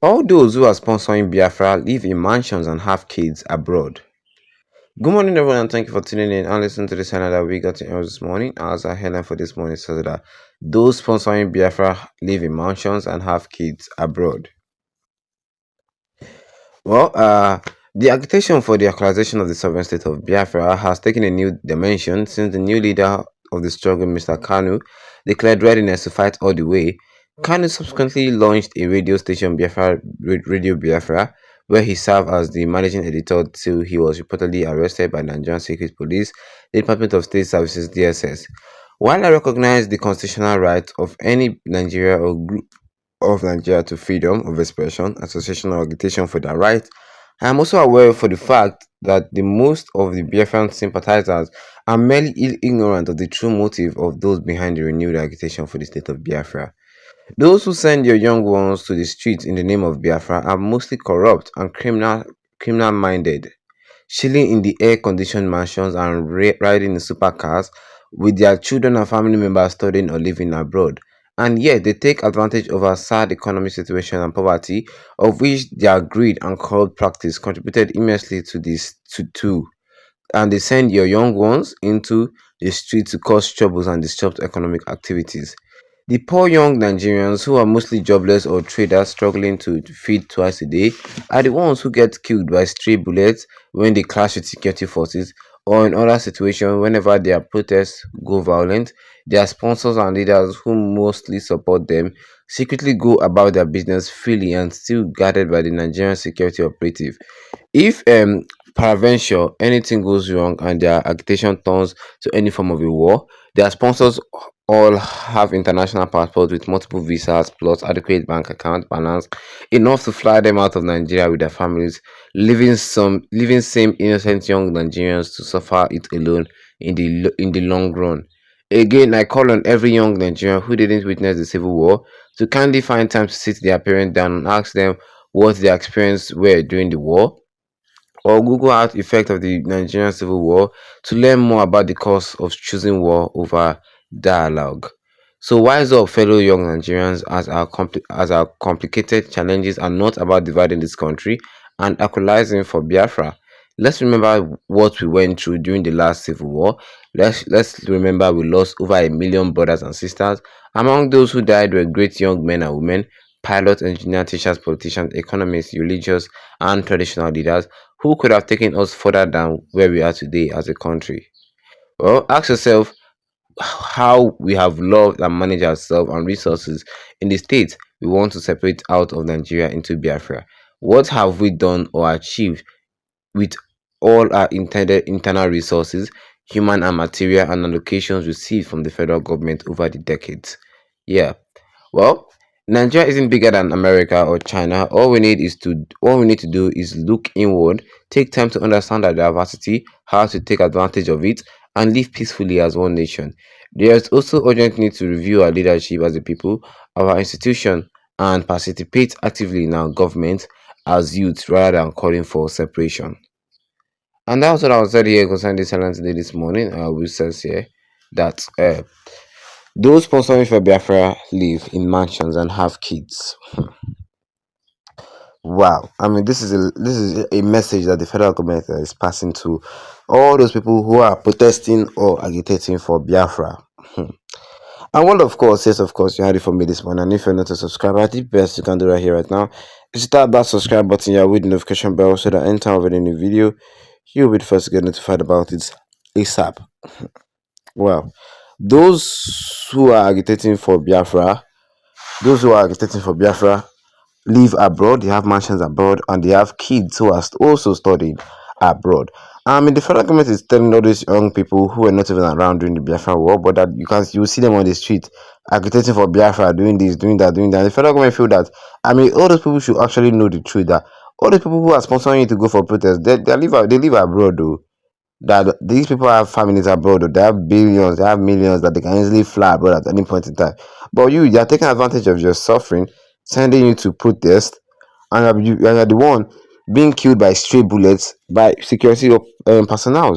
All those who are sponsoring Biafra live in mansions and have kids abroad. Good morning, everyone, and thank you for tuning in and listening to this channel that we got to hear this morning. As a headline for this morning says that those sponsoring Biafra live in mansions and have kids abroad. Well, the agitation for the actualization of the sovereign state of Biafra has taken a new dimension since the new leader of the struggle, Mr. Kanu, declared readiness to fight all the way. Kanu subsequently launched a radio station, Radio Biafra, where he served as the managing editor till he was reportedly arrested by Nigerian Secret Police, the Department of State Services (DSS). While I recognize the constitutional right of any Nigeria or group of Nigeria to freedom of expression, association, or agitation for their rights, I am also aware for the fact that the most of the Biafran sympathizers are merely ignorant of the true motive of those behind the renewed agitation for the state of Biafra. Those who send your young ones to the streets in the name of Biafra are mostly corrupt and criminal-minded, chilling in the air-conditioned mansions and riding in supercars with their children and family members studying or living abroad. And yet they take advantage of our sad economic situation and poverty, of which their greed and corrupt practice contributed immensely to this too. And they send your young ones into the street to cause troubles and disrupt economic activities. The poor young Nigerians who are mostly jobless or traders struggling to feed twice a day are the ones who get killed by stray bullets when they clash with security forces, or in other situations whenever their protests go violent. Their sponsors and leaders who mostly support them secretly go about their business freely and still guarded by the Nigerian security operative. If peradventure anything goes wrong and their agitation turns to any form of a war, their sponsors all have international passports with multiple visas plus adequate bank account balance enough to fly them out of Nigeria with their families, leaving same innocent young Nigerians to suffer it alone in the long run. Again, I call on every young Nigerian who didn't witness the civil war to kindly find time to sit their parents down and ask them what their experience were during the war, or Google out effect of the Nigerian Civil War to learn more about the cause of choosing war over dialogue. So wise up, fellow young Nigerians, as our complicated challenges are not about dividing this country and equalizing for Biafra. Let's remember what we went through during the last civil war. Let's remember we lost over 1 million brothers and sisters. Among those who died were great young men and women, pilots, engineers, teachers, politicians, economists, religious, and traditional leaders who could have taken us further than where we are today as a country. Well, ask yourself how we have loved and managed ourselves and resources in the state we want to separate out of Nigeria into Biafra. What have we done or achieved with all our intended internal resources, human and material, and allocations received from the federal government over the decades? Yeah. Well, Nigeria isn't bigger than America or China. All we need to do is look inward, take time to understand our diversity, how to take advantage of it, and live peacefully as one nation. There is also urgent need to review our leadership as a people, our institution, and participate actively in our government as youth rather than calling for separation. And that's what I was said here concerning this challenge today this morning. We says here that those sponsoring for Biafra live in mansions and have kids. Wow, I mean, this is a message that the federal government is passing to all those people who are protesting or agitating for Biafra. And well, of course, yes, of course, you had it for me this morning. And if you're not a subscriber, the best you can do right here, right now, is tap that subscribe button here with the notification bell so that anytime of any new video, you'll be the first to get notified about it ASAP. Well, those who are agitating for Biafra, those who are agitating for Biafra live abroad, they have mansions abroad, and they have kids who are also studying abroad. I mean, the federal government is telling all these young people who were not even around during the Biafra war, but that you see them on the street agitating for Biafra, doing this, doing that, doing that. The federal government feel that, I mean, all those people should actually know the truth that all the people who are sponsoring you to go for protest, they live abroad, though. That these people have families abroad, or they have billions, they have millions that they can easily fly abroad at any point in time. But they are taking advantage of your suffering, sending you to protest, and you're the one being killed by stray bullets by security personnel.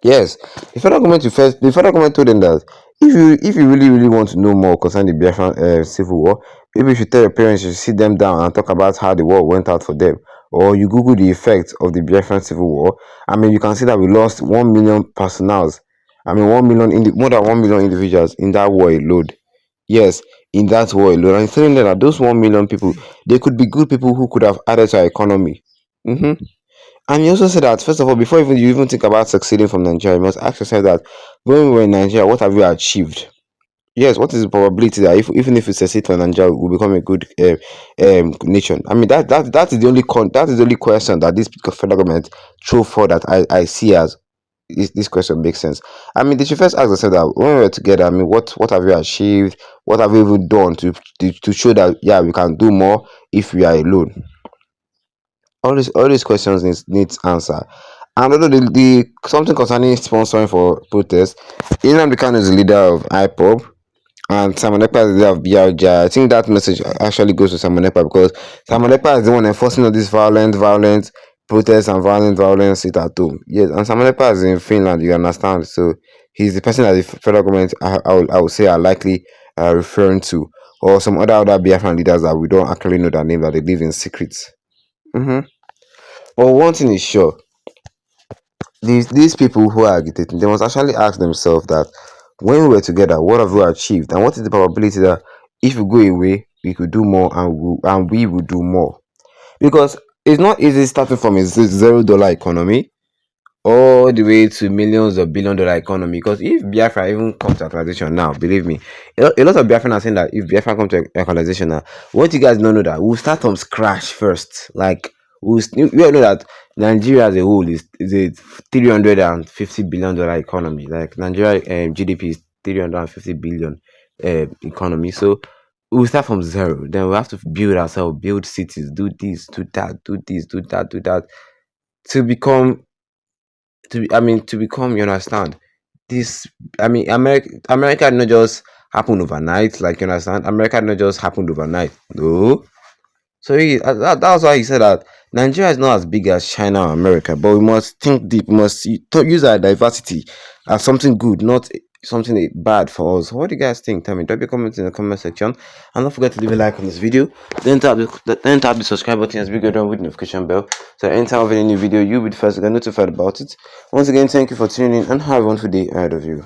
Yes, the federal government told them that if you really really want to know more concerning the Biafran civil war, Maybe you should tell your parents, you should sit them down and talk about how the war went out for them. Or you Google the effects of the Biafran Civil War. I mean, you can see that we lost 1 million personnels. I mean, more than 1 million individuals in that war alone. Yes, in that war alone. And telling them that those 1 million people, they could be good people who could have added to our economy. And you also said that, first of all, before you even think about succeeding from Nigeria, you must ask yourself that when we were in Nigeria, what have we achieved? Yes, what is the probability that even if we succeed for Nigeria, will become a good nation? I mean, that is the only that is the only question that this federal government throw for that I see as this question makes sense. I mean, they should first ask themselves that when we were together, I mean, what have we achieved? What have we even done to show that, yeah, we can do more if we are alone? All these questions needs answer. And although the something concerning sponsoring for protests, Nnamdi Kanu is the leader of IPOB and Simon Ekpa is the leader of BRJ. I think that message actually goes to Simon Ekpa, because Simon Ekpa is the one enforcing all this violent protests and violence sit at home. Yes, and Simon Ekpa is in Finland, you understand. So he's the person that the federal government, I would say, are likely referring to, or some other Biafran leaders that we don't actually know their name, that they live in secrets. Mm-hmm. But one thing is sure, these people who are agitating, they must actually ask themselves that when we were together, what have we achieved, and what is the probability that if we go away, we could do more, and we will do more? Because it's not easy starting from a $0 economy all the way to millions of $1 billion economy. Because if Biafra even comes to actualization now, believe me, a lot of Biafran are saying that if Biafra comes to actualization now, what you guys don't know, that we'll start from scratch first. Like, we all know that Nigeria as a whole is a $350 billion economy. Like, Nigeria GDP is 350 billion economy. So we'll start from zero. Then we have to build ourselves, build cities, do this, do that, do this, do that, do that, to become to become, you understand, this. I mean, America did not just happen overnight, like, you understand, America did not just happen overnight, no. So that's why he said that Nigeria is not as big as China or America, but we must think deep. We must use our diversity as something good, not something bad for us. What do you guys think? Tell me. Drop your comments in the comment section, and don't forget to leave a like on this video. Then tap the subscribe button as we go down with notification bell, so anytime of any new video, you'll be the first to get notified about it. Once again, thank you for tuning in, and have a wonderful day ahead of you.